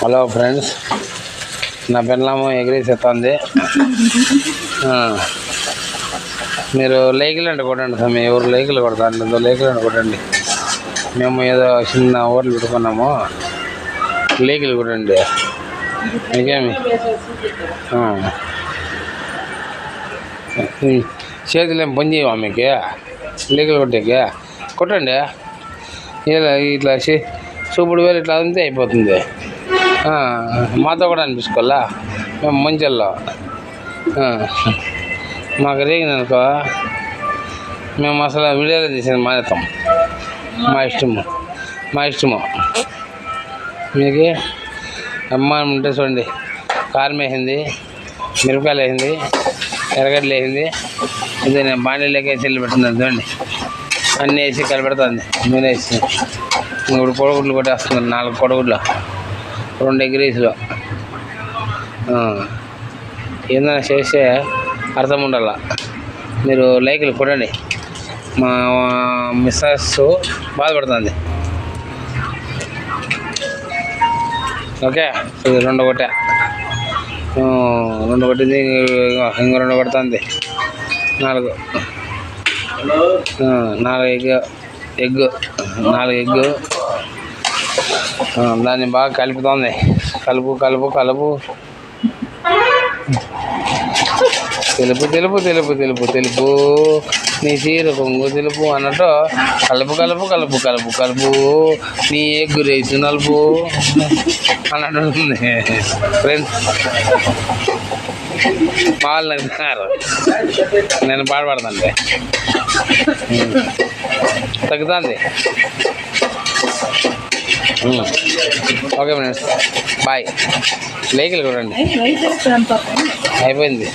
Hello friends, నా పెళ్ళాము ఎగిరేసేస్తుంది. మీరు లైకులు అంటే కొట్టండి సార్. ఎవరు లైకులు కొడతారు? లైకులు అంటే కొట్టండి. మేము ఏదో చిన్న ఓట్లు పెట్టుకున్నాము, లైకులు కొట్టండి. ఇంకేమి చేతులు ఏం పని చేయవా మీకు? లైకులు కొట్టాక కొట్టండి. ఇలా ఇట్లా చూపుడు వేలు ఇట్లా అంతే అయిపోతుంది. మాతో కూడా అనిపించుకోవాలా? మేము మంచిల్లో మాకు రేగిననుకో మేము అసలు వీడియోలో తీసేది మానేస్తాం. మా ఇష్టము. మీకు అమ్మ ఉంటే చూడండి, కారం వేసింది, మిరపకాయలు వేసింది, ఎర్రగడ్డలు వేసింది. ఇది నేను బాండీలోకి చెల్లి పెట్టున్నాను చూడండి. అన్నీ వేసి కలిపెడుతుంది. నూనె వేసి ఇప్పుడు కొడుగుడ్లు కొట్టేస్తున్నారు. 4 కొడుగుడ్లు, 2 ఎగ్ రైస్లు. ఏదైనా చేస్తే అర్థం ఉండాల. మీరు లైకులు కొట్టండి. మా మిస్సెస్ బాధపడుతుంది. ఓకే, 2 కొట్టా, 2 కొట్టింది. ఇంకో 2 కొడుతుంది. 4 ఎగ్. దాన్ని బాగా కలుపుతోంది. కలుపు తెలుపు నీ చీర కొంగు తెలుపు అన్నట్టు కలుపు నీ ఎగ్గు రైస్ నలుపు అన్నట్టు ఉంటుంది ఫ్రెండ్స్. వాళ్ళు నడుతున్నారు, నేను పాడపడుతుంటే తగ్గుతుంది. Okay friends, bye. లైకులు చూడండి. అయిపోయింది.